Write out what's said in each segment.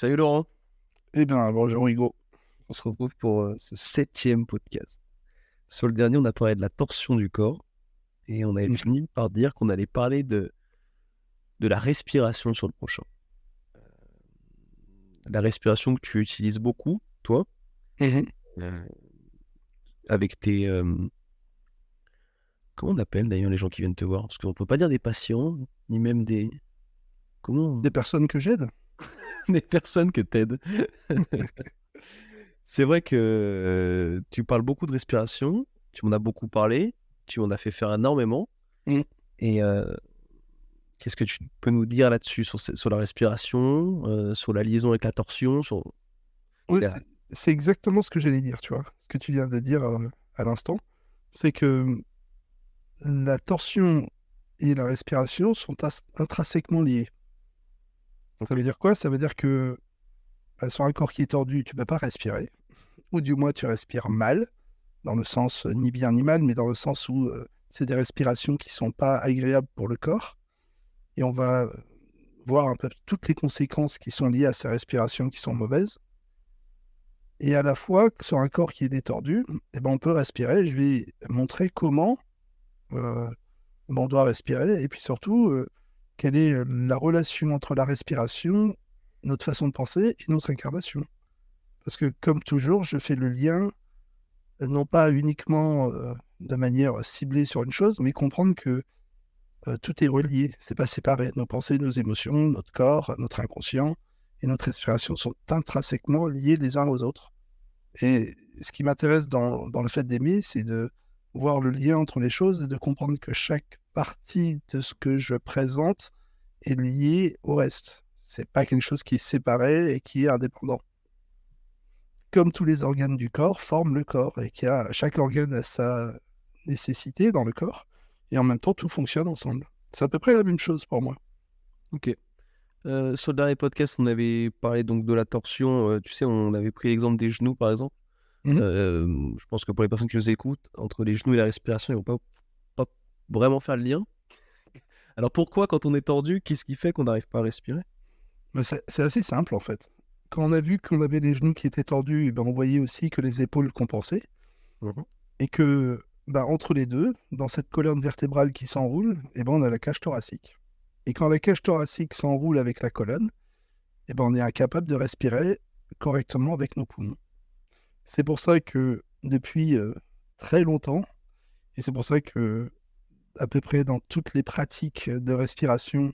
Salut Laurent. Eh bien, bonjour Hugo. On se retrouve pour ce 7e podcast. Sur le dernier, on a parlé de la torsion du corps et on avait fini par dire qu'on allait parler de la respiration sur le prochain. La respiration que tu utilises beaucoup, toi, euh, avec tes... comment on appelle d'ailleurs les gens qui viennent te voir? Parce qu'on ne peut pas dire des patients, ni même des... Comment? Des personnes que j'aide. Des personnes que t'aides. C'est vrai que tu parles beaucoup de respiration, tu m'en as beaucoup parlé, tu m'en as fait faire énormément. Et qu'est-ce que tu peux nous dire là-dessus, sur la respiration, sur la liaison avec la torsion Oui, c'est exactement ce que j'allais dire, tu vois. Ce que tu viens de dire à l'instant, c'est que la torsion et la respiration sont intrinsèquement liées. Ça veut dire quoi? Ça veut dire que sur un corps qui est tordu, tu ne peux pas respirer, ou du moins tu respires mal, dans le sens ni bien ni mal, mais dans le sens où c'est des respirations qui ne sont pas agréables pour le corps. Et on va voir un peu toutes les conséquences qui sont liées à ces respirations qui sont mauvaises. Et à la fois, sur un corps qui est détordu, eh ben, on peut respirer. Je vais montrer comment on doit respirer et puis surtout, quelle est la relation entre la respiration, notre façon de penser et notre incarnation. Parce que comme toujours, je fais le lien, non pas uniquement de manière ciblée sur une chose, mais comprendre que tout est relié, c'est pas séparé. Nos pensées, nos émotions, notre corps, notre inconscient et notre respiration sont intrinsèquement liés les uns aux autres. Et ce qui m'intéresse dans le fait d'aimer, c'est de voir le lien entre les choses et de comprendre que chaque partie de ce que je présente est liée au reste. C'est pas quelque chose qui est séparé et qui est indépendant. Comme tous les organes du corps forment le corps et chaque organe a sa nécessité dans le corps et en même temps tout fonctionne ensemble. C'est à peu près la même chose pour moi. Ok. Sur le dernier podcast, on avait parlé donc de la torsion. Tu sais, on avait pris l'exemple des genoux, par exemple. Je pense que pour les personnes qui nous écoutent, entre les genoux et la respiration, ils ne vont pas vraiment faire le lien. Alors pourquoi, quand on est tordu, qu'est-ce qui fait qu'on n'arrive pas à respirer? Mais c'est assez simple en fait. Quand on a vu qu'on avait les genoux qui étaient tordus, ben, on voyait aussi que les épaules compensaient et que entre les deux, dans cette colonne vertébrale qui s'enroule, ben, on a la cage thoracique. Et quand la cage thoracique s'enroule avec la colonne, ben, on est incapable de respirer correctement avec nos poumons. C'est pour ça que depuis très longtemps, et c'est pour ça que à peu près dans toutes les pratiques de respiration,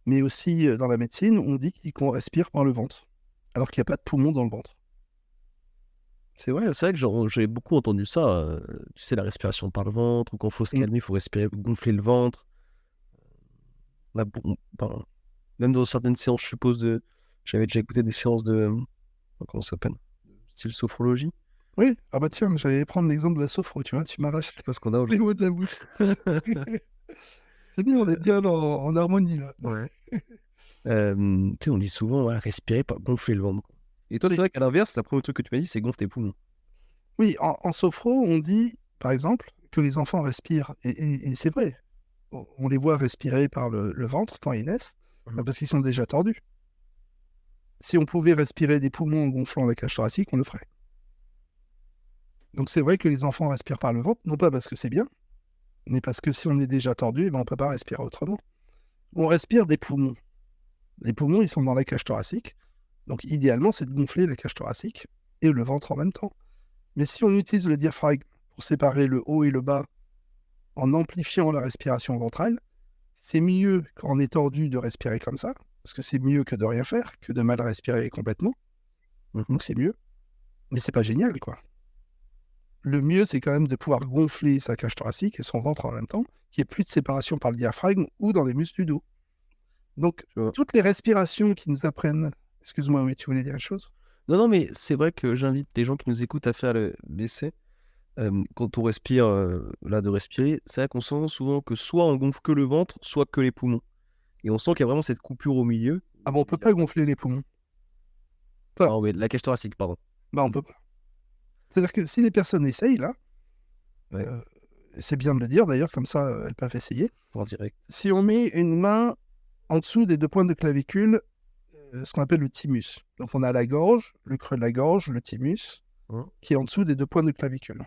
mais aussi dans la médecine, on dit qu'on respire par le ventre, alors qu'il n'y a pas de poumon dans le ventre. C'est vrai que j'ai beaucoup entendu ça. Tu sais, la respiration par le ventre, ou quand il faut se calmer, il faut respirer, gonfler le ventre. Même dans certaines séances, je suppose, j'avais déjà écouté des séances de... Comment ça s'appelle? Style sophrologie. Oui, ah bah tiens, j'allais prendre l'exemple de la sophro, tu vois, tu m'arraches Parce qu'on a les mots de la bouche. C'est bien, on est bien en harmonie là. Ouais. Tu sais, on dit souvent, respirer, pas gonfler le ventre. Et toi, c'est vrai qu'à l'inverse, le premier truc que tu m'as dit, c'est gonfler tes poumons. Oui, en sophro, on dit, par exemple, que les enfants respirent, et c'est vrai. On les voit respirer par le ventre quand ils naissent, parce qu'ils sont déjà tordus. Si on pouvait respirer des poumons en gonflant la cage thoracique, on le ferait. Donc c'est vrai que les enfants respirent par le ventre, non pas parce que c'est bien, mais parce que si on est déjà tordu, on ne peut pas respirer autrement. On respire des poumons. Les poumons, ils sont dans la cage thoracique, donc idéalement, c'est de gonfler la cage thoracique et le ventre en même temps. Mais si on utilise le diaphragme pour séparer le haut et le bas en amplifiant la respiration ventrale, c'est mieux quand on est tordu de respirer comme ça, parce que c'est mieux que de rien faire, que de mal respirer complètement. Donc c'est mieux. Mais c'est pas génial, quoi. Le mieux, c'est quand même de pouvoir gonfler sa cage thoracique et son ventre en même temps, qu'il n'y ait plus de séparation par le diaphragme ou dans les muscles du dos. Donc, toutes les respirations qui nous apprennent... Excuse-moi, oui, tu voulais dire une chose? Non, mais c'est vrai que j'invite les gens qui nous écoutent à faire l'essai. Quand on respire, de respirer, c'est vrai qu'on sent souvent que soit on gonfle que le ventre, soit que les poumons. Et on sent qu'il y a vraiment cette coupure au milieu. Ah bon, on peut pas gonfler les poumons. Non, mais la cage thoracique, pardon. On peut pas. C'est-à-dire que si les personnes essayent, là, c'est bien de le dire d'ailleurs, comme ça, elles peuvent essayer. En direct. Si on met une main en dessous des deux pointes de clavicule, ce qu'on appelle le thymus. Donc on a la gorge, le creux de la gorge, le thymus, qui est en dessous des 2 points de clavicule.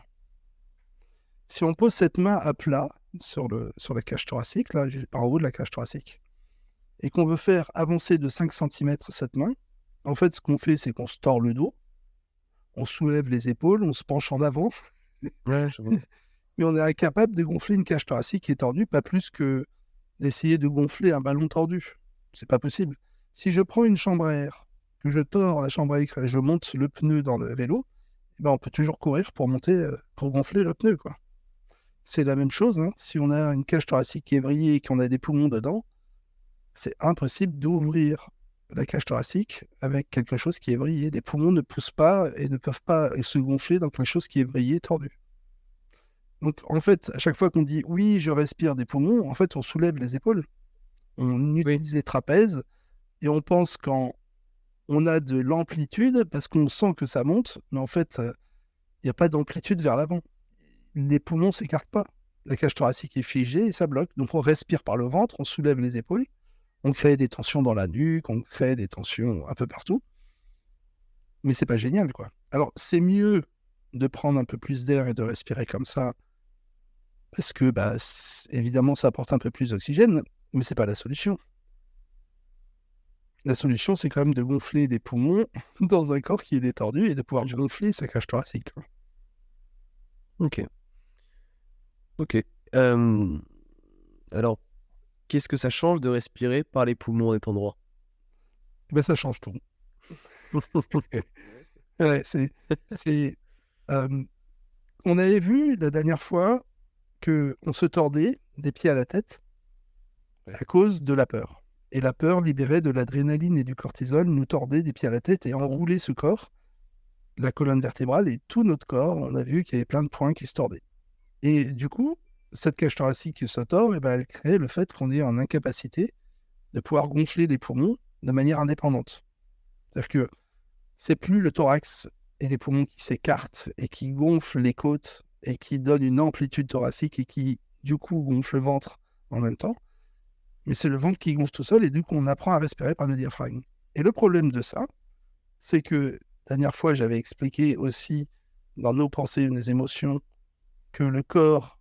Si on pose cette main à plat sur la cage thoracique, là, en haut de la cage thoracique, et qu'on veut faire avancer de 5 cm cette main, en fait, ce qu'on fait, c'est qu'on se tord le dos, on soulève les épaules, on se penche en avant, Ouais, je vois. mais on est incapable de gonfler une cage thoracique qui est tordue, pas plus que d'essayer de gonfler un ballon tordu. C'est pas possible. Si je prends une chambre à air, que je tords la chambre à air et je monte le pneu dans le vélo, eh ben on peut toujours courir pour gonfler le pneu, quoi. C'est la même chose, hein. Si on a une cage thoracique qui est vrillée et qu'on a des poumons dedans, c'est impossible d'ouvrir la cage thoracique avec quelque chose qui est vrillé. Les poumons ne poussent pas et ne peuvent pas se gonfler dans quelque chose qui est vrillé, tordu. Donc, en fait, à chaque fois qu'on dit « oui, je respire des poumons », en fait, on soulève les épaules, on utilise les trapèzes et on pense quand on a de l'amplitude parce qu'on sent que ça monte, mais en fait, il n'y a pas d'amplitude vers l'avant. Les poumons ne s'écartent pas. La cage thoracique est figée et ça bloque. Donc, on respire par le ventre, on soulève les épaules, on crée des tensions dans la nuque, on crée des tensions un peu partout. Mais c'est pas génial, quoi. Alors, c'est mieux de prendre un peu plus d'air et de respirer comme ça parce que, évidemment, ça apporte un peu plus d'oxygène, mais c'est pas la solution. La solution, c'est quand même de gonfler des poumons dans un corps qui est détordu et de pouvoir gonfler sa cage thoracique. Ok. Alors, qu'est-ce que ça change de respirer par les poumons en étant droit? Ça change tout. Ouais, on avait vu la dernière fois qu'on se tordait des pieds à la tête à cause de la peur. Et la peur libérait de l'adrénaline et du cortisol, nous tordait des pieds à la tête et enroulait ce corps, la colonne vertébrale et tout notre corps. On a vu qu'il y avait plein de points qui se tordaient. Et du coup, cette cage thoracique qui se tord, elle crée le fait qu'on est en incapacité de pouvoir gonfler les poumons de manière indépendante. C'est-à-dire que c'est plus le thorax et les poumons qui s'écartent et qui gonflent les côtes et qui donnent une amplitude thoracique et qui, du coup, gonflent le ventre en même temps. Mais c'est le ventre qui gonfle tout seul et du coup, on apprend à respirer par le diaphragme. Et le problème de ça, c'est que, la dernière fois, j'avais expliqué aussi dans nos pensées et nos émotions que le corps,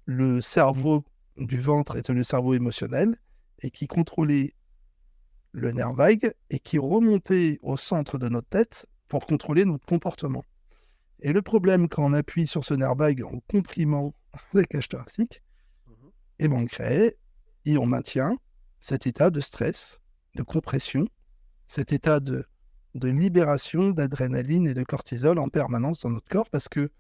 le cerveau du ventre était le cerveau émotionnel et qui contrôlait le nerf vague et qui remontait au centre de notre tête pour contrôler notre comportement. Et le problème, quand on appuie sur ce nerf vague en comprimant la cage thoracique, on crée et on maintient cet état de stress, de compression, cet état de libération d'adrénaline et de cortisol en permanence dans notre corps parce que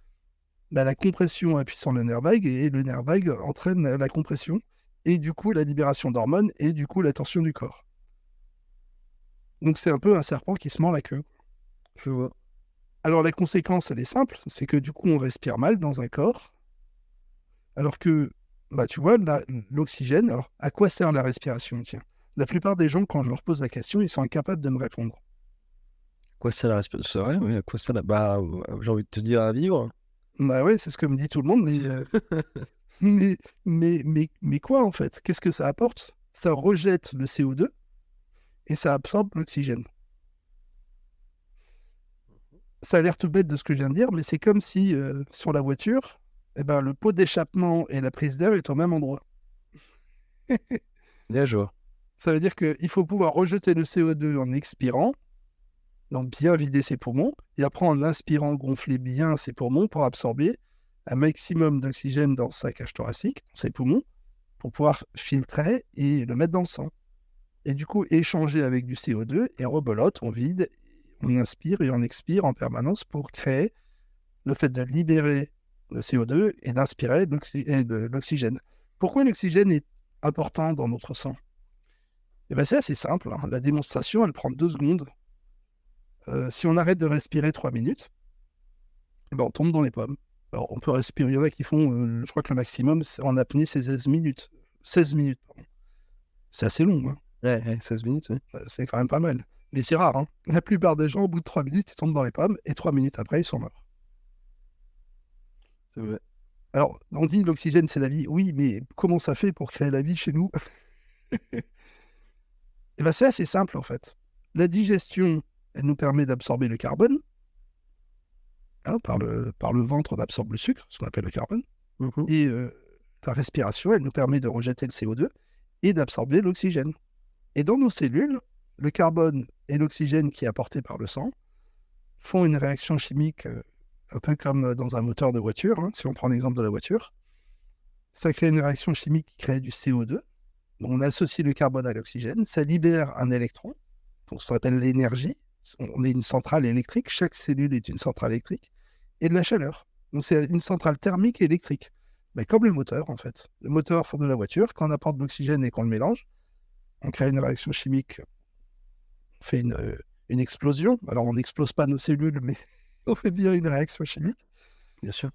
la compression appuie sur le nerf vague et le nerf vague entraîne la compression et du coup la libération d'hormones et du coup la tension du corps. Donc c'est un peu un serpent qui se mord la queue. Je vois. Alors la conséquence, elle est simple, c'est que du coup on respire mal dans un corps, alors que, tu vois, l'oxygène, alors à quoi sert la respiration? Tiens, la plupart des gens, quand je leur pose la question, ils sont incapables de me répondre. À quoi sert la respiration? C'est vrai, oui, à quoi sert j'ai envie de te dire à vivre. Ouais, c'est ce que me dit tout le monde, mais quoi en fait? Qu'est-ce que ça apporte? Ça rejette le CO2 et ça absorbe l'oxygène. Ça a l'air tout bête de ce que je viens de dire, mais c'est comme si, sur la voiture, le pot d'échappement et la prise d'air est au même endroit. Bien, je vois. Ça veut dire qu'il faut pouvoir rejeter le CO2 en expirant, donc bien vider ses poumons, et après en inspirant, gonfler bien ses poumons pour absorber un maximum d'oxygène dans sa cage thoracique, dans ses poumons, pour pouvoir filtrer et le mettre dans le sang. Et du coup, échanger avec du CO2 et rebelote, on vide, on inspire et on expire en permanence pour créer le fait de libérer le CO2 et d'inspirer de l'oxygène. Pourquoi l'oxygène est important dans notre sang? C'est assez simple. La démonstration, elle prend 2 secondes. Si on arrête de respirer 3 minutes, on tombe dans les pommes. Alors, on peut respirer, il y en a qui font, je crois que le maximum en apnée, c'est 16 minutes. 16 minutes, pardon. C'est assez long. Hein. Ouais, 16 minutes, oui. C'est quand même pas mal. Mais c'est rare. Hein. La plupart des gens, au bout de 3 minutes, ils tombent dans les pommes et 3 minutes après, ils sont morts. C'est vrai. Alors, on dit l'oxygène, c'est la vie. Oui, mais comment ça fait pour créer la vie chez nous? Et ben, c'est assez simple en fait. La digestion, elle nous permet d'absorber le carbone. Hein, par le ventre, on absorbe le sucre, ce qu'on appelle le carbone. Et la respiration, elle nous permet de rejeter le CO2 et d'absorber l'oxygène. Et dans nos cellules, le carbone et l'oxygène qui est apporté par le sang font une réaction chimique un peu comme dans un moteur de voiture. Hein, si on prend l'exemple de la voiture, ça crée une réaction chimique qui crée du CO2. On associe le carbone à l'oxygène, ça libère un électron, donc ce qu'on appelle l'énergie. On est une centrale électrique, chaque cellule est une centrale électrique, et de la chaleur. Donc c'est une centrale thermique et électrique. Mais comme le moteur, en fait. Le moteur de la voiture, quand on apporte de l'oxygène et qu'on le mélange, on crée une réaction chimique, on fait une explosion. Alors on n'explose pas nos cellules, mais on fait bien une réaction chimique. Bien sûr.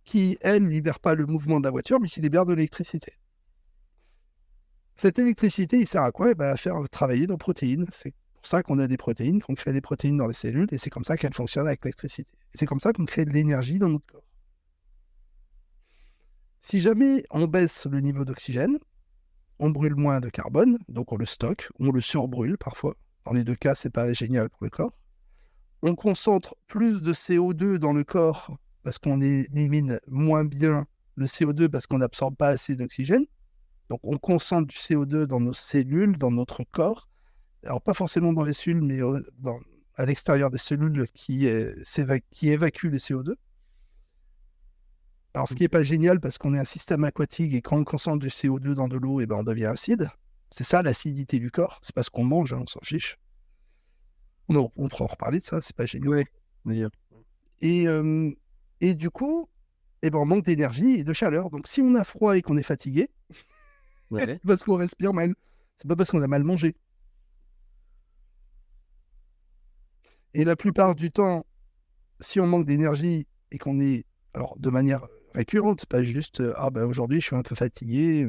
Qui, elle, ne libère pas le mouvement de la voiture, mais qui libère de l'électricité. Cette électricité, il sert à quoi? À faire travailler nos protéines. C'est pour ça qu'on a des protéines, qu'on crée des protéines dans les cellules, et c'est comme ça qu'elles fonctionnent avec l'électricité. Et c'est comme ça qu'on crée de l'énergie dans notre corps. Si jamais on baisse le niveau d'oxygène, on brûle moins de carbone, donc on le stocke, on le surbrûle parfois. Dans les deux cas, c'est pas génial pour le corps. On concentre plus de CO2 dans le corps parce qu'on élimine moins bien le CO2 parce qu'on n'absorbe pas assez d'oxygène. Donc on concentre du CO2 dans nos cellules, dans notre corps. Alors pas forcément dans les cellules, mais à l'extérieur des cellules qui évacuent le CO2. Alors ce qui n'est pas génial parce qu'on est un système aquatique et quand on concentre du CO2 dans de l'eau, on devient acide. C'est ça l'acidité du corps. C'est pas ce qu'on mange, hein, on s'en fiche. On pourra en reparler de ça, c'est pas génial. Ouais, d'ailleurs. Et du coup, on manque d'énergie et de chaleur. Donc si on a froid et qu'on est fatigué, c'est parce qu'on respire mal. C'est pas parce qu'on a mal mangé. Et la plupart du temps, si on manque d'énergie et qu'on est, alors de manière récurrente, c'est pas juste aujourd'hui je suis un peu fatigué,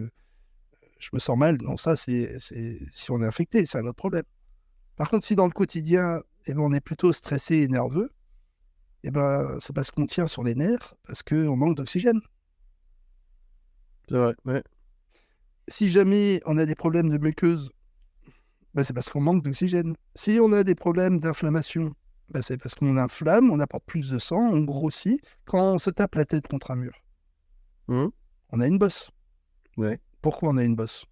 je me sens mal. Non, ça c'est si on est infecté, c'est un autre problème. Par contre, si dans le quotidien, on est plutôt stressé et nerveux, c'est parce qu'on tient sur les nerfs, parce qu'on manque d'oxygène. C'est vrai, ouais. Si jamais on a des problèmes de muqueuse, c'est parce qu'on manque d'oxygène. Si on a des problèmes d'inflammation, c'est parce qu'on inflamme, on apporte plus de sang, on grossit. Quand on se tape la tête contre un mur, on a une bosse. Ouais. Pourquoi on a une bosse?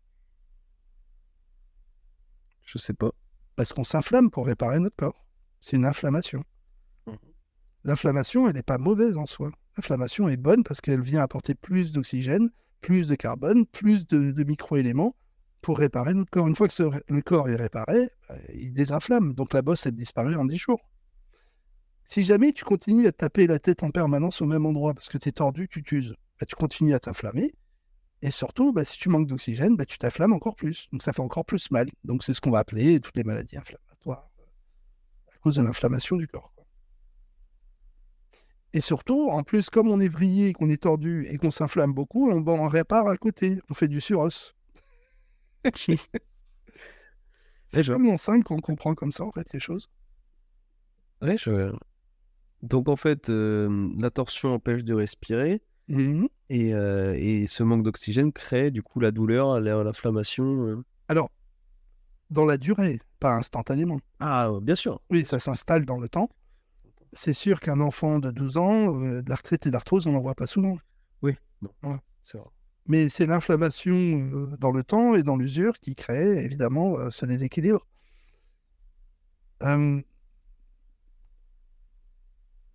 Je sais pas. Parce qu'on s'inflamme pour réparer notre corps. C'est une inflammation. L'inflammation, elle n'est pas mauvaise en soi. L'inflammation est bonne parce qu'elle vient apporter plus d'oxygène, plus de carbone, plus de micro-éléments pour réparer notre corps. Une fois que le corps est réparé, il désinflamme. Donc la bosse, elle disparaît en 10 jours. Si jamais tu continues à te taper la tête en permanence au même endroit parce que tu es tordu, tu t'uses, tu continues à t'inflammer. Et surtout, si tu manques d'oxygène, tu t'inflammes encore plus. Donc ça fait encore plus mal. Donc c'est ce qu'on va appeler toutes les maladies inflammatoires à cause de l'inflammation du corps. Et surtout, en plus, comme on est vrillé, qu'on est tordu et qu'on s'inflamme beaucoup, on répare à côté. On fait du suros. C'est comme l'enceinte qu'on comprend comme ça, en fait, les choses. Ouais, donc en fait, la torsion empêche de respirer et ce manque d'oxygène crée du coup la douleur, l'inflammation. Alors, dans la durée, pas instantanément. Ah, bien sûr. Oui, ça s'installe dans le temps. C'est sûr qu'un enfant de 12 ans, de l'arthrite et de l'arthrose, on n'en voit pas souvent. Oui, non, voilà. C'est vrai. Mais c'est l'inflammation dans le temps et dans l'usure qui crée évidemment ce déséquilibre.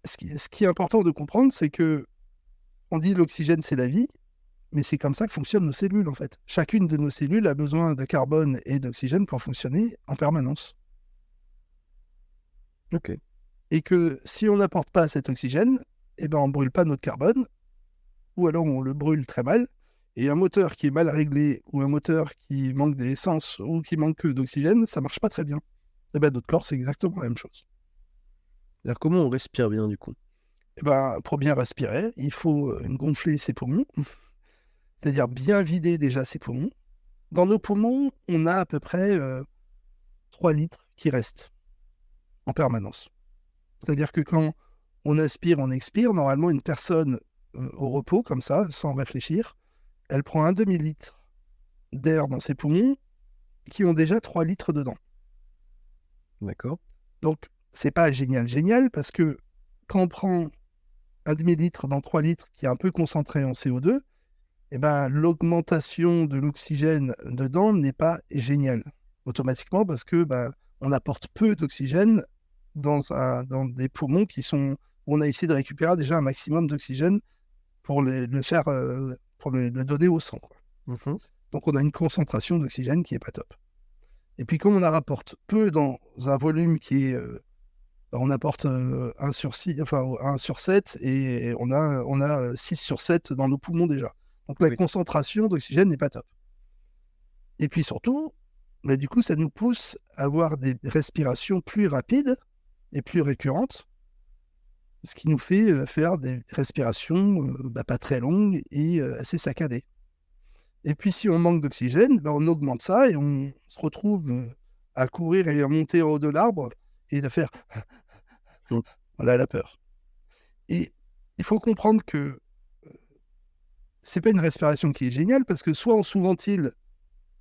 Ce qui est important de comprendre, c'est que on dit l'oxygène c'est la vie, mais c'est comme ça que fonctionnent nos cellules en fait. Chacune de nos cellules a besoin de carbone et d'oxygène pour fonctionner en permanence. Ok. Et que si on n'apporte pas cet oxygène, on ne brûle pas notre carbone, ou alors on le brûle très mal. Et un moteur qui est mal réglé, ou un moteur qui manque d'essence, ou qui manque d'oxygène, ça ne marche pas très bien. Notre corps, c'est exactement la même chose. Alors comment on respire bien du coup? Pour bien respirer, il faut gonfler ses poumons, c'est-à-dire bien vider déjà ses poumons. Dans nos poumons, on a à peu près 3 litres qui restent en permanence. C'est-à-dire que quand on inspire, on expire, normalement une personne au repos, comme ça, sans réfléchir, elle prend un demi-litre d'air dans ses poumons qui ont déjà 3 litres dedans. D'accord. Donc, c'est pas génial, parce que quand on prend un demi-litre dans 3 litres qui est un peu concentré en CO2, eh ben, l'augmentation de l'oxygène dedans n'est pas géniale, automatiquement, parce que on apporte peu d'oxygène dans des poumons où on a essayé de récupérer déjà un maximum d'oxygène pour le donner au sang, quoi. Mmh. Donc, on a une concentration d'oxygène qui n'est pas top. Et puis, comme on en rapporte peu dans un volume qui est... on apporte 1 sur 6, enfin 1 sur 7, et on a 6 sur 7 dans nos poumons déjà. Donc, la concentration d'oxygène n'est pas top. Et puis surtout, du coup, ça nous pousse à avoir des respirations plus rapides et plus récurrentes, ce qui nous fait faire des respirations pas très longues et assez saccadées. Et puis, si on manque d'oxygène, on augmente ça et on se retrouve à courir et à monter en haut de l'arbre et à faire voilà, la peur. Et il faut comprendre que c'est pas une respiration qui est géniale, parce que soit on sous-ventile,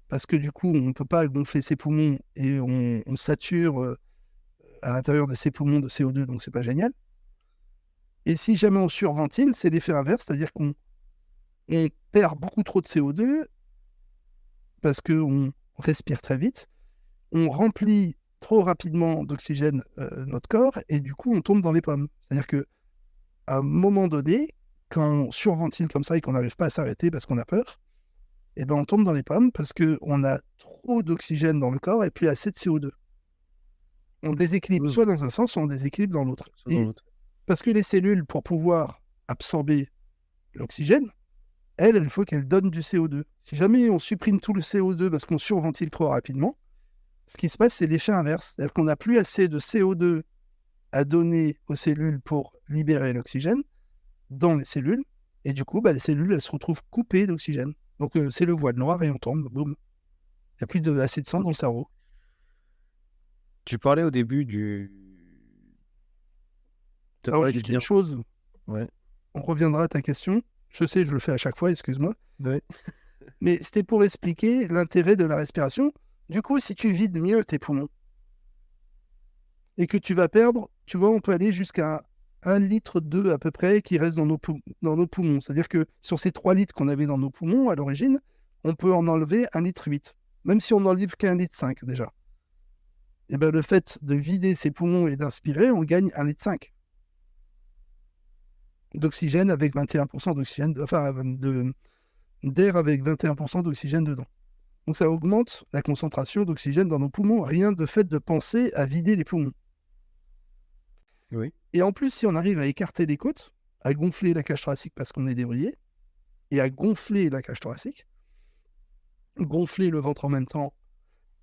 parce que du coup, on ne peut pas gonfler ses poumons et on sature à l'intérieur de ses poumons de CO2, donc c'est pas génial. Et si jamais on surventile, c'est l'effet inverse, c'est-à-dire qu'on perd beaucoup trop de CO2 parce qu'on respire très vite, on remplit trop rapidement d'oxygène notre corps, et du coup, on tombe dans les pommes. C'est-à-dire qu'à un moment donné, quand on surventile comme ça et qu'on n'arrive pas à s'arrêter parce qu'on a peur, on tombe dans les pommes parce qu'on a trop d'oxygène dans le corps et plus assez de CO2. On déséquilibre soit dans un sens, soit on déséquilibre dans l'autre. Et parce que les cellules, pour pouvoir absorber l'oxygène, il faut qu'elles donnent du CO2. Si jamais on supprime tout le CO2 parce qu'on surventile trop rapidement, ce qui se passe, c'est l'effet inverse. C'est-à-dire qu'on n'a plus assez de CO2 à donner aux cellules pour libérer l'oxygène dans les cellules, et du coup, les cellules, elles se retrouvent coupées d'oxygène. Donc, c'est le voile noir et on tombe, boum. Il n'y a plus assez de sang dans le cerveau. Tu parlais au début Alors, juste une chose, Ouais. on reviendra à ta question. Je sais, je le fais à chaque fois, excuse-moi. Ouais. Mais c'était pour expliquer l'intérêt de la respiration. Du coup, si tu vides mieux tes poumons et que tu vas perdre, tu vois, on peut aller jusqu'à 1,2 litre à peu près qui reste dans nos poumons. C'est-à-dire que sur ces 3 litres qu'on avait dans nos poumons à l'origine, on peut en enlever 1,8 litre. Même si on n'enlève qu'1,5 litre déjà. Et le fait de vider ses poumons et d'inspirer, on gagne 1,5 litre d'oxygène avec 21% d'oxygène, enfin d'air avec 21% d'oxygène dedans. Donc ça augmente la concentration d'oxygène dans nos poumons, rien de fait de penser à vider les poumons. Oui. Et en plus, si on arrive à écarter les côtes, à gonfler la cage thoracique parce qu'on est débrayé, et à gonfler la cage thoracique, gonfler le ventre en même temps.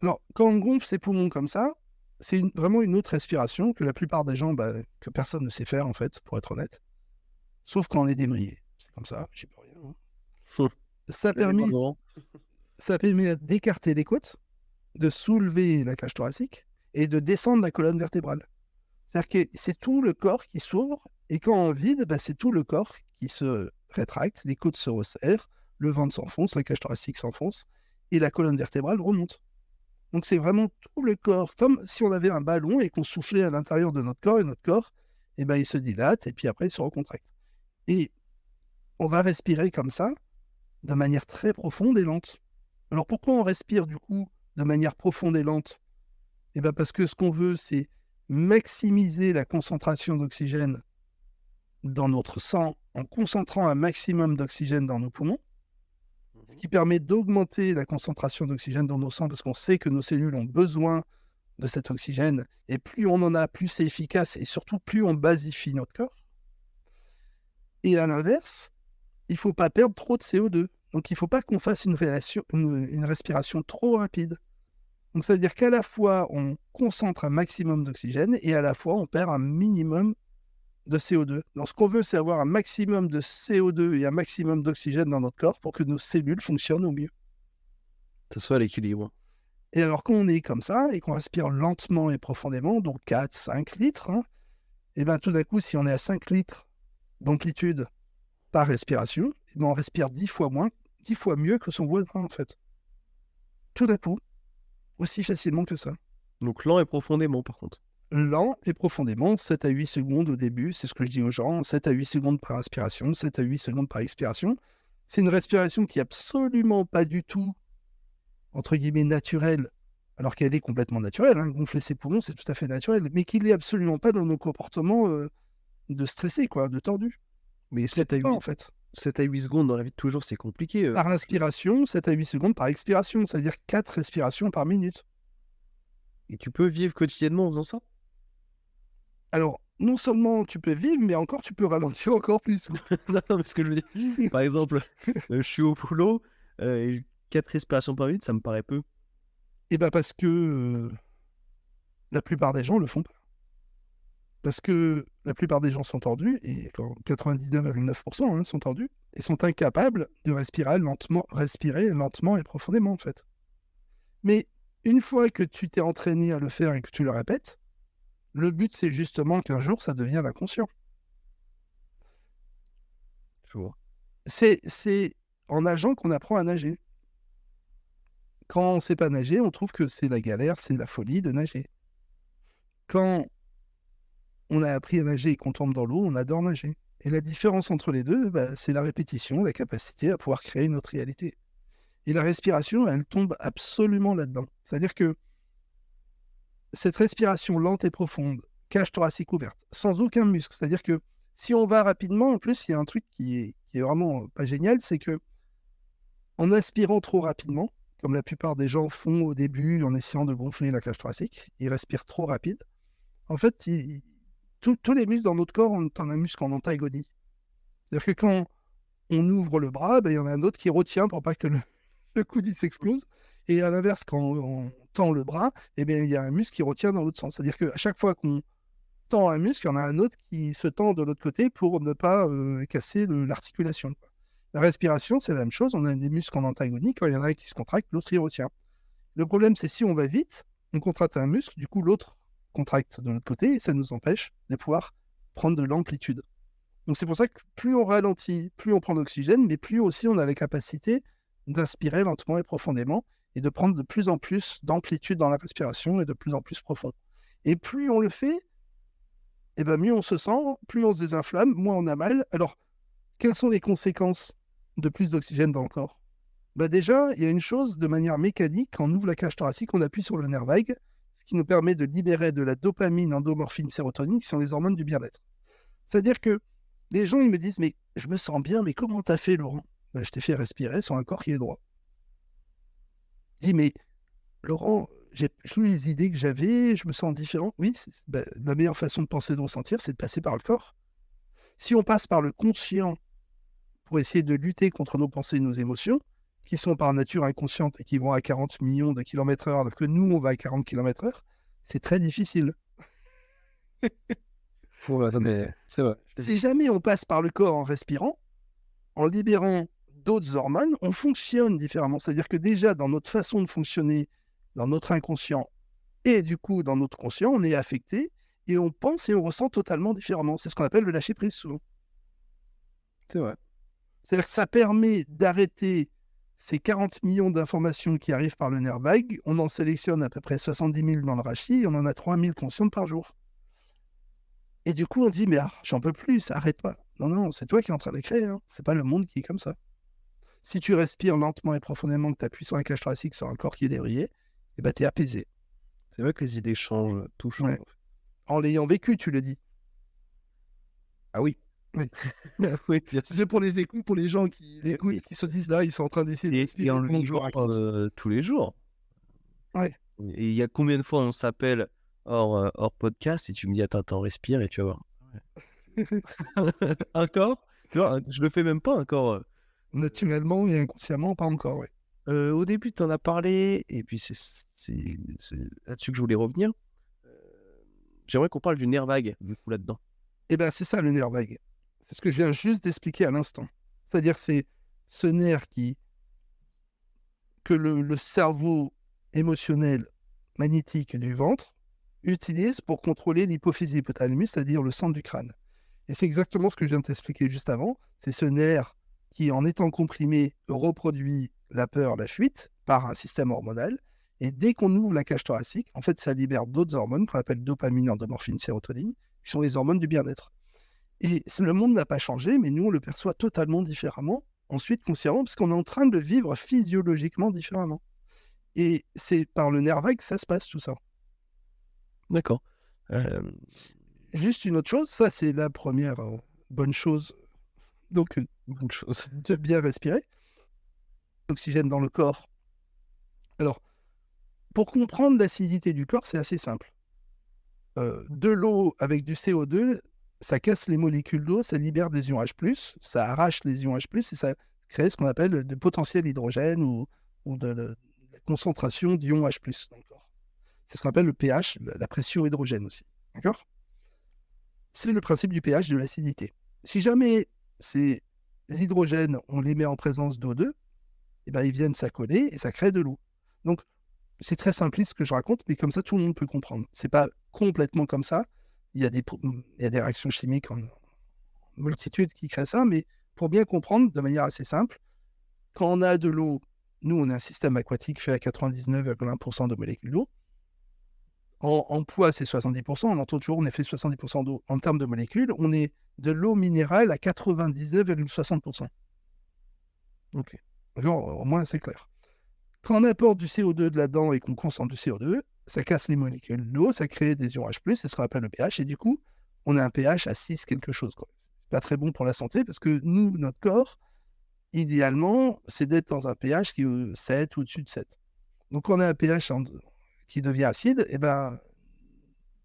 Alors, quand on gonfle ses poumons comme ça, c'est vraiment une autre respiration que la plupart des gens, que personne ne sait faire, en fait, pour être honnête. Sauf quand on est débrayé. C'est comme ça, je sais pas rien. Ça permet d'écarter les côtes, de soulever la cage thoracique et de descendre la colonne vertébrale. C'est-à-dire que c'est tout le corps qui s'ouvre, et quand on vide, c'est tout le corps qui se rétracte, les côtes se resserrent, le ventre s'enfonce, la cage thoracique s'enfonce, et la colonne vertébrale remonte. Donc c'est vraiment tout le corps, comme si on avait un ballon et qu'on soufflait à l'intérieur de notre corps, et notre corps, il se dilate, et puis après, il se recontracte. Et on va respirer comme ça, de manière très profonde et lente. Alors pourquoi on respire du coup de manière profonde et lente ? Parce que ce qu'on veut, c'est maximiser la concentration d'oxygène dans notre sang en concentrant un maximum d'oxygène dans nos poumons, ce qui permet d'augmenter la concentration d'oxygène dans nos sangs, parce qu'on sait que nos cellules ont besoin de cet oxygène, et plus on en a, plus c'est efficace, et surtout plus on basifie notre corps. Et à l'inverse, il ne faut pas perdre trop de CO2. Donc il ne faut pas qu'on fasse une respiration trop rapide. Donc ça veut dire qu'à la fois, on concentre un maximum d'oxygène, et à la fois, on perd un minimum de CO2. Donc ce qu'on veut, c'est avoir un maximum de CO2 et un maximum d'oxygène dans notre corps pour que nos cellules fonctionnent au mieux. Que ce soit à l'équilibre. Et alors, quand on est comme ça, et qu'on respire lentement et profondément, donc 4-5 litres, tout d'un coup, si on est à 5 litres d'amplitude par respiration, on respire 10 fois mieux que son voisin, en fait. Tout d'un coup. aussi facilement que ça. Donc lent et profondément, par contre. Lent et profondément, 7 à 8 secondes au début, c'est ce que je dis aux gens, 7 à 8 secondes par inspiration, 7 à 8 secondes par expiration. C'est une respiration qui est absolument pas du tout, entre guillemets, naturelle, alors qu'elle est complètement naturelle. Hein. Gonfler ses poumons, c'est tout à fait naturel, mais qu'il n'est absolument pas dans nos comportements de stressé, quoi, de tordu. Mais 7 à 8, en fait. 7 à 8 secondes dans la vie de tous les jours, c'est compliqué. Par inspiration, 7 à 8 secondes par expiration, c'est-à-dire 4 respirations par minute. Et tu peux vivre quotidiennement en faisant ça? Alors, non seulement tu peux vivre, mais encore tu peux ralentir encore plus. Non, mais ce que je veux dire, par exemple, je suis au boulot, et 4 respirations par minute, ça me paraît peu. Et bien parce que la plupart des gens le font pas. Parce que la plupart des gens sont tordus, et 99,9% hein, sont tordus, et sont incapables de respirer lentement et profondément, en fait. Mais une fois que tu t'es entraîné à le faire et que tu le répètes, le but, c'est justement qu'un jour, ça devienne inconscient. Je vois. C'est en nageant qu'on apprend à nager. Quand on ne sait pas nager, on trouve que c'est la galère, c'est la folie de nager. Quand on a appris à nager et qu'on tombe dans l'eau, on adore nager. Et la différence entre les deux, c'est la répétition, la capacité à pouvoir créer une autre réalité. Et la respiration, elle tombe absolument là-dedans. C'est-à-dire que cette respiration lente et profonde, cage thoracique ouverte, sans aucun muscle, c'est-à-dire que si on va rapidement, en plus, il y a un truc qui est vraiment pas génial, c'est que en aspirant trop rapidement, comme la plupart des gens font au début en essayant de gonfler la cage thoracique, ils respirent trop rapide. En fait, tous les muscles dans notre corps ont un muscle en antagonie. C'est-à-dire que quand on ouvre le bras, il y en a un autre qui retient pour pas que le coude s'explose. Et à l'inverse, quand on tend le bras, il y a un muscle qui retient dans l'autre sens. C'est-à-dire qu'à chaque fois qu'on tend un muscle, il y en a un autre qui se tend de l'autre côté pour ne pas casser l'articulation. La respiration, c'est la même chose. On a des muscles en antagonie. Quand il y en a un qui se contracte, l'autre, il retient. Le problème, c'est si on va vite, on contracte un muscle, du coup, l'autre contracte de l'autre côté et ça nous empêche de pouvoir prendre de l'amplitude. Donc, c'est pour ça que plus on ralentit, plus on prend d'oxygène, mais plus aussi on a la capacité d'inspirer lentement et profondément et de prendre de plus en plus d'amplitude dans la respiration et de plus en plus profond. Et plus on le fait, mieux on se sent, plus on se désinflamme, moins on a mal. Alors, quelles sont les conséquences de plus d'oxygène dans le corps? Déjà, il y a une chose, de manière mécanique, quand on ouvre la cage thoracique, on appuie sur le nerf vague, ce qui nous permet de libérer de la dopamine, endomorphine, sérotonine, qui sont les hormones du bien-être. C'est-à-dire que les gens, ils me disent, mais je me sens bien, mais comment t'as fait, Laurent? Je t'ai fait respirer sur un corps qui est droit. Je dis, mais Laurent, j'ai plus les idées que j'avais, je me sens différent. Oui, la meilleure façon de penser, de ressentir, c'est de passer par le corps. Si on passe par le conscient pour essayer de lutter contre nos pensées et nos émotions, qui sont par nature inconscientes et qui vont à 40 millions de kilomètres heure, alors que nous, on va à 40 km/h, c'est très difficile. C'est vrai. Si jamais on passe par le corps en respirant, en libérant d'autres hormones, on fonctionne différemment. C'est-à-dire que déjà, dans notre façon de fonctionner, dans notre inconscient et du coup dans notre conscient, on est affecté et on pense et on ressent totalement différemment. C'est ce qu'on appelle le lâcher-prise souvent. C'est vrai. C'est-à-dire que ça permet d'arrêter ces 40 millions d'informations qui arrivent par le nerf vague. On en sélectionne à peu près 70 000 dans le rachis et on en a 3 000 conscientes par jour. Et du coup, on dit, mais j'en peux plus, ça arrête pas. Non, c'est toi qui es en train de les créer. Hein. C'est pas le monde qui est comme ça. Si tu respires lentement et profondément, que tu appuies sur la cage thoracique sur un corps qui est débrayé, tu es apaisé. C'est vrai que les idées changent, tout change. Ouais. En l'ayant vécu, tu le dis. Ah oui. Oui. Oui, c'est pour les écoutes, pour les gens qui l'écoutent, qui se disent là, ils sont en train d'essayer de respirer. Et en le vivant tous les jours. Ouais. Et il y a combien de fois on s'appelle hors podcast et tu me dis attends, respire et tu vas voir. Ouais. Encore? Tu vois, je le fais même pas encore. Naturellement et inconsciemment, pas encore, ouais. Au début, tu en as parlé, et puis c'est là-dessus que je voulais revenir. J'aimerais qu'on parle du nerf vague, du coup, là-dedans. C'est ça, le nerf vague. C'est ce que je viens juste d'expliquer à l'instant. C'est-à-dire que c'est ce nerf que le cerveau émotionnel magnétique du ventre utilise pour contrôler l'hypophyse et l'hypothalamus, c'est-à-dire le centre du crâne. Et c'est exactement ce que je viens de t'expliquer juste avant. C'est ce nerf qui, en étant comprimé, reproduit la peur, la fuite par un système hormonal. Et dès qu'on ouvre la cage thoracique, en fait, ça libère d'autres hormones qu'on appelle dopamine, endorphine, sérotonine, qui sont les hormones du bien-être. Et le monde n'a pas changé, mais nous, on le perçoit totalement différemment, ensuite consciemment, parce qu'on est en train de le vivre physiologiquement différemment. Et c'est par le nerf vague que ça se passe, tout ça. D'accord. Juste une autre chose, ça c'est la première bonne chose, donc Bonne chose. de bien respirer. L'oxygène dans le corps. Alors, pour comprendre l'acidité du corps, c'est assez simple. De l'eau avec du CO2, ça casse les molécules d'eau, ça libère des ions H+, ça arrache les ions H+, et ça crée ce qu'on appelle de potentiel hydrogène ou de la concentration d'ions H+ dans le corps. C'est ce qu'on appelle le pH, la pression hydrogène aussi. D'accord ? C'est le principe du pH de l'acidité. Si jamais ces hydrogènes, on les met en présence d'O2, eh ben, ils viennent s'accoler et ça crée de l'eau. Donc, c'est très simpliste ce que je raconte, mais comme ça, tout le monde peut comprendre. C'est pas complètement comme ça. Il y a des réactions chimiques en multitude qui créent ça, mais pour bien comprendre, de manière assez simple, quand on a de l'eau, nous, on a un système aquatique fait à 99,1% de molécules d'eau. En poids, c'est 70%. En entoure toujours, on est fait 70% d'eau. En termes de molécules, on est de l'eau minérale à 99,60%. Ok. Alors, au moins, c'est clair. Quand on apporte du CO2 de là-dedans et qu'on concentre du CO2, ça casse les molécules d'eau, ça crée des ions H+, c'est ce qu'on appelle le pH, et du coup, on a un pH à 6 quelque chose, quoi. C'est pas très bon pour la santé, parce que nous, notre corps, idéalement, c'est d'être dans un pH qui est 7 ou au-dessus de 7. Donc, quand on a un pH qui devient acide, eh ben,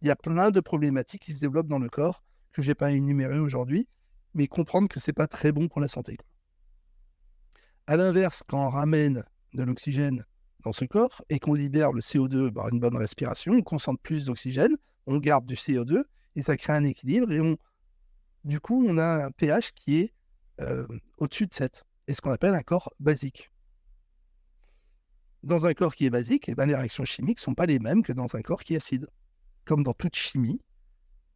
il y a plein de problématiques qui se développent dans le corps, que je n'ai pas énumérées aujourd'hui, mais comprendre que c'est pas très bon pour la santé, quoi. À l'inverse, quand on ramène de l'oxygène dans ce corps et qu'on libère le CO2 par une bonne respiration, on concentre plus d'oxygène, on garde du CO2 et ça crée un équilibre et du coup, on a un pH qui est au-dessus de 7 et ce qu'on appelle un corps basique. Dans un corps qui est basique, eh ben, les réactions chimiques ne sont pas les mêmes que dans un corps qui est acide. Comme dans toute chimie,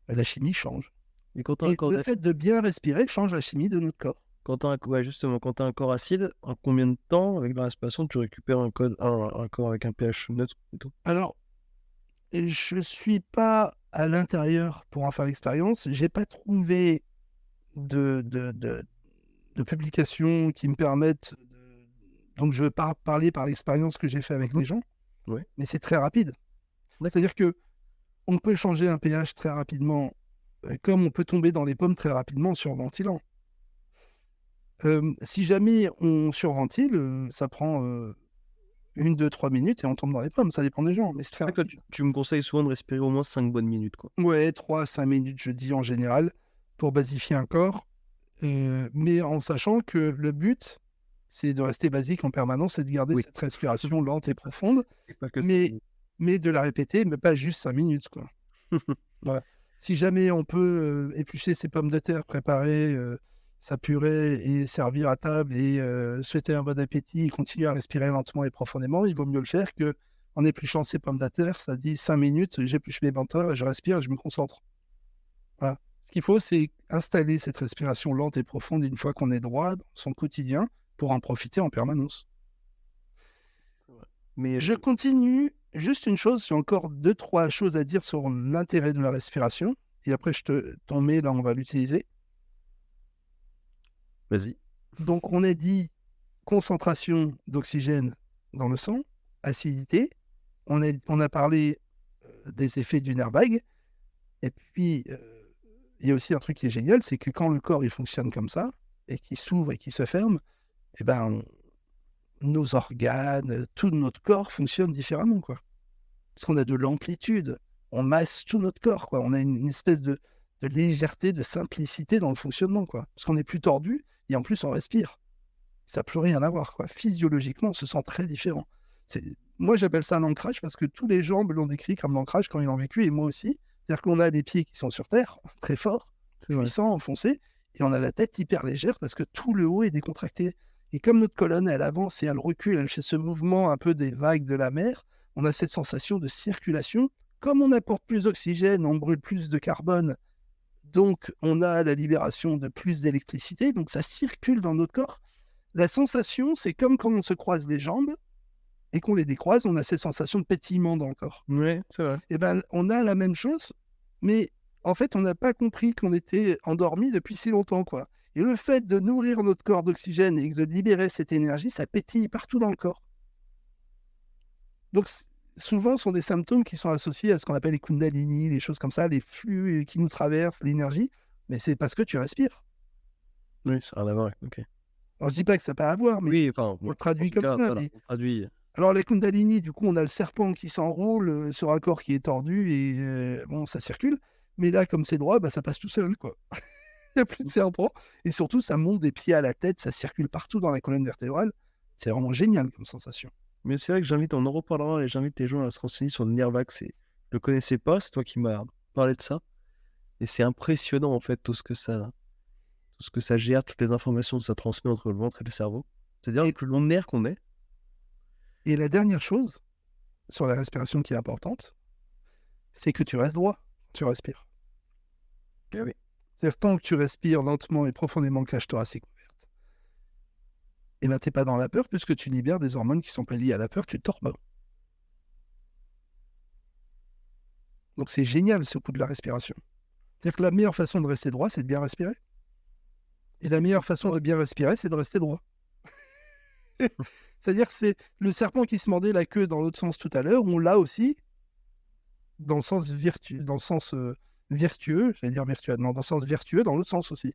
la chimie change. Et le fait de bien respirer change la chimie de notre corps. Justement, quand tu as un corps acide, en combien de temps, avec la respiration, tu récupères un corps avec un pH neutre plutôt ? Alors, je ne suis pas à l'intérieur pour en faire l'expérience. Je n'ai pas trouvé de publications qui me permettent... Donc, je ne veux pas parler par l'expérience que j'ai fait avec les gens, mais c'est très rapide. C'est-à-dire qu'on peut changer un pH très rapidement, comme on peut tomber dans les pommes très rapidement en surventilant. Si jamais on surventile, ça prend 1, 2, 3 minutes et on tombe dans les pommes. Ça dépend des gens, mais c'est très rapide. Tu me conseilles souvent de respirer au moins 5 bonnes minutes, quoi. Ouais, 3 à 5 minutes, je dis en général, pour basifier un corps. Mais en sachant que le but, c'est de rester basique en permanence et de garder cette respiration lente et profonde, mais de la répéter, mais pas juste 5 minutes, quoi. Voilà. Si jamais on peut éplucher ses pommes de terre, préparer sa purée et servir à table et souhaiter un bon appétit et continuer à respirer lentement et profondément, il vaut mieux le faire qu'en épluchant ses pommes de terre, ça dit 5 minutes, j'épluche mes pommes de terre, je respire et je me concentre. Voilà. Ce qu'il faut, c'est installer cette respiration lente et profonde une fois qu'on est droit dans son quotidien pour en profiter en permanence. Mais je continue. Juste une chose, j'ai encore 2-3 choses à dire sur l'intérêt de la respiration. Et après, t'en mets, là, on va l'utiliser. Vas-y. Donc, on a dit concentration d'oxygène dans le sang, acidité. On a parlé des effets du nerf vague. Et puis, il y a aussi un truc qui est génial, c'est que quand le corps il fonctionne comme ça, et qu'il s'ouvre et qu'il se ferme, eh ben, nos organes, tout notre corps fonctionne différemment, quoi. Parce qu'on a de l'amplitude, on masse tout notre corps, quoi. On a une espèce de légèreté, de simplicité dans le fonctionnement, quoi. Parce qu'on est plus tordu et en plus on respire. Ça n'a plus rien à voir, quoi. Physiologiquement, on se sent très différent. Moi, j'appelle ça l'ancrage parce que tous les gens me l'ont décrit comme l'ancrage quand ils l'ont vécu et moi aussi. C'est-à-dire qu'on a les pieds qui sont sur terre, très forts, puissants, enfoncés, et on a la tête hyper légère parce que tout le haut est décontracté. Et comme notre colonne, elle avance et elle recule, elle fait ce mouvement un peu des vagues de la mer, on a cette sensation de circulation. Comme on apporte plus d'oxygène, on brûle plus de carbone, donc on a la libération de plus d'électricité, donc ça circule dans notre corps. La sensation, c'est comme quand on se croise les jambes, et qu'on les décroise, on a cette sensation de pétillement dans le corps. Ouais, c'est vrai. Et ben, on a la même chose, mais en fait, on n'a pas compris qu'on était endormi depuis si longtemps, quoi. Et le fait de nourrir notre corps d'oxygène et de libérer cette énergie, ça pétille partout dans le corps. Donc, souvent, ce sont des symptômes qui sont associés à ce qu'on appelle les kundalini, les choses comme ça, les flux qui nous traversent, l'énergie, mais c'est parce que tu respires. Oui, ça n'a rien à voir. Ok. Alors, je dis pas que ça n'a pas à voir, mais Oui, enfin, on le en traduit tout comme cas, ça. voilà, Mais... on traduit. Alors, les kundalini, du coup, on a le serpent qui s'enroule sur un corps qui est tordu et bon, ça circule. Mais là, comme c'est droit, bah, ça passe tout seul, quoi. Il n'y a plus de serpent. Et surtout, ça monte des pieds à la tête, ça circule partout dans la colonne vertébrale. C'est vraiment génial comme sensation. Mais c'est vrai que on en reparlera et j'invite les gens à se renseigner sur le Nirvax. Je ne le connaissais pas, c'est toi qui m'as parlé de ça. Et c'est impressionnant, en fait, tout ce que ça gère, toutes les informations que ça transmet entre le ventre et le cerveau. C'est-à-dire le plus long nerf qu'on ait. Et la dernière chose sur la respiration qui est importante, c'est que tu restes droit, tu respires. Ah oui. C'est-à-dire, tant que tu respires lentement et profondément cage thoracique ouverte, et ben, tu n'es pas dans la peur puisque tu libères des hormones qui sont pas liées à la peur, tu te tords pas. Donc c'est génial ce coup de la respiration. C'est-à-dire que la meilleure façon de rester droit, c'est de bien respirer. Et la meilleure façon de bien respirer, c'est de rester droit. C'est-à-dire que c'est le serpent qui se mordait la queue dans l'autre sens tout à l'heure, on l'a aussi dans le sens vertueux, j'allais dire vertueux, non, dans le sens vertueux, dans l'autre sens aussi.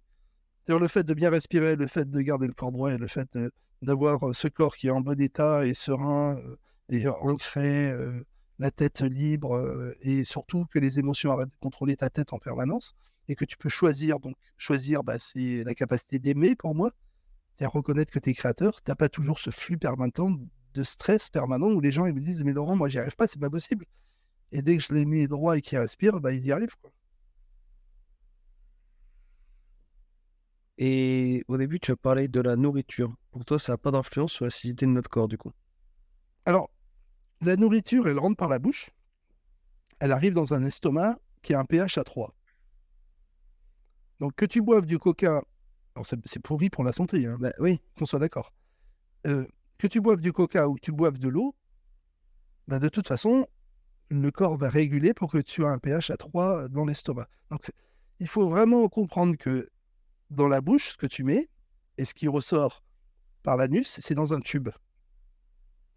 C'est-à-dire le fait de bien respirer, le fait de garder le corps droit et le fait d'avoir ce corps qui est en bon état et serein et ancré, la tête libre et surtout que les émotions arrêtent de contrôler ta tête en permanence et que tu peux choisir. Donc choisir, bah, c'est la capacité d'aimer pour moi, c'est reconnaître que tu es créateur. Tu n'as pas toujours ce flux permanent de stress permanent où les gens ils me disent « Mais Laurent, moi j'y arrive pas, c'est pas possible ». Et dès que je les mets droit et qu'ils respirent, bah, ils y arrivent, quoi. Et au début, tu as parlé de la nourriture. Pour toi, ça n'a pas d'influence sur l'acidité de notre corps, du coup. Alors, la nourriture, elle rentre par la bouche. Elle arrive dans un estomac qui a un pH à 3. Donc, que tu boives du coca, alors c'est pourri pour la santé, hein, Bah oui. qu'on soit d'accord. Que tu boives du coca ou que tu boives de l'eau, bah, de toute façon, le corps va réguler pour que tu aies un pH à 3 dans l'estomac. Donc, il faut vraiment comprendre que dans la bouche, ce que tu mets et ce qui ressort par l'anus, c'est dans un tube.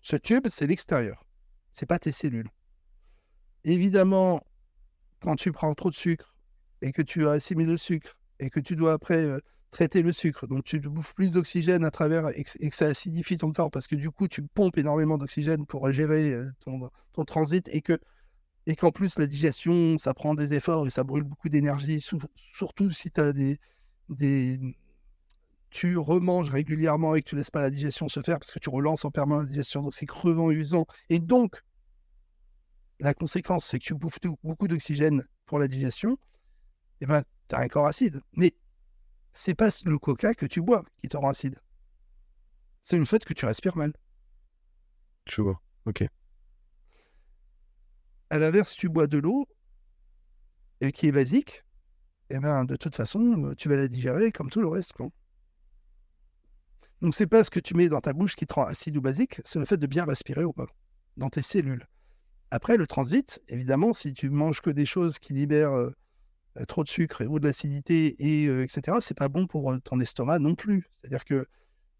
Ce tube, c'est l'extérieur. C'est pas tes cellules. Évidemment, quand tu prends trop de sucre et que tu assimiles le sucre et que tu dois après traiter le sucre, donc tu bouffes plus d'oxygène à travers et que ça acidifie ton corps parce que du coup, tu pompes énormément d'oxygène pour gérer ton transit et qu'en plus, la digestion, ça prend des efforts et ça brûle beaucoup d'énergie, surtout si tu as tu remanges régulièrement et que tu ne laisses pas la digestion se faire parce que tu relances en permanence la digestion, donc c'est crevant, usant. Et donc, la conséquence, c'est que tu bouffes beaucoup d'oxygène pour la digestion, et ben, tu as un corps acide. Mais c'est pas le coca que tu bois qui te rend acide. C'est le fait que tu respires mal. Je vois, ok. À l'inverse, si tu bois de l'eau, et qui est basique, et ben, de toute façon, tu vas la digérer comme tout le reste, quoi. Donc, c'est pas ce que tu mets dans ta bouche qui te rend acide ou basique, c'est le fait de bien respirer ou pas, dans tes cellules. Après, le transit, évidemment, si tu manges que des choses qui libèrent trop de sucre ou de l'acidité, etc., c'est pas bon pour ton estomac non plus. C'est-à-dire que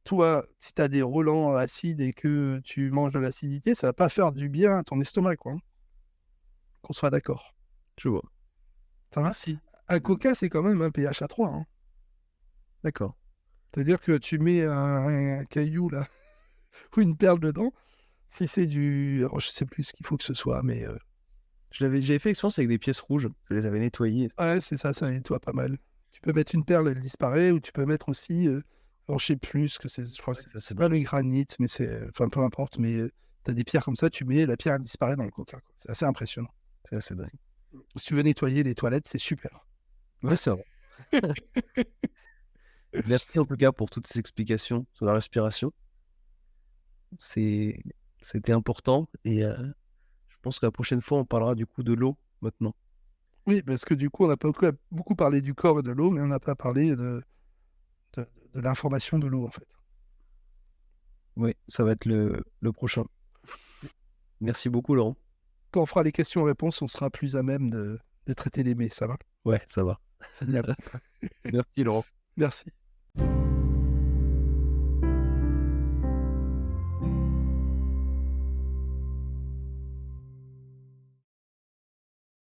toi, si tu as des relents acides et que tu manges de l'acidité, ça va pas faire du bien à ton estomac, quoi. Qu'on soit d'accord. Je vois. Ça va? Merci. Un coca, c'est quand même un pH à 3, hein. D'accord. C'est-à-dire que tu mets un caillou, là, ou une perle dedans, si c'est du... Alors, je sais plus ce qu'il faut que ce soit, mais... J'avais fait expérience avec des pièces rouges. Je les avais nettoyées. Ouais, c'est ça, ça nettoie pas mal. Tu peux mettre une perle, elle disparaît, ou tu peux mettre aussi... Alors, je sais plus ce que c'est. Je crois que c'est pas le granit, mais c'est... Enfin, peu importe, mais tu as des pierres comme ça, tu mets, la pierre, elle disparaît dans le coca, quoi. C'est assez impressionnant. C'est assez dingue. Si tu veux nettoyer les toilettes, c'est super. Ouais, c'est vrai. Merci en tout cas pour toutes ces explications sur la respiration. C'était important et je pense que la prochaine fois, on parlera du coup de l'eau maintenant. Oui, parce que du coup, on n'a pas beaucoup parlé du corps et de l'eau, mais on n'a pas parlé de l'information de l'eau, en fait. Oui, ça va être le prochain. Merci beaucoup, Laurent. Quand on fera les questions-réponses, on sera plus à même de traiter les mets, ça va? Ouais, ça va. Génial. Merci, Laurent. Merci.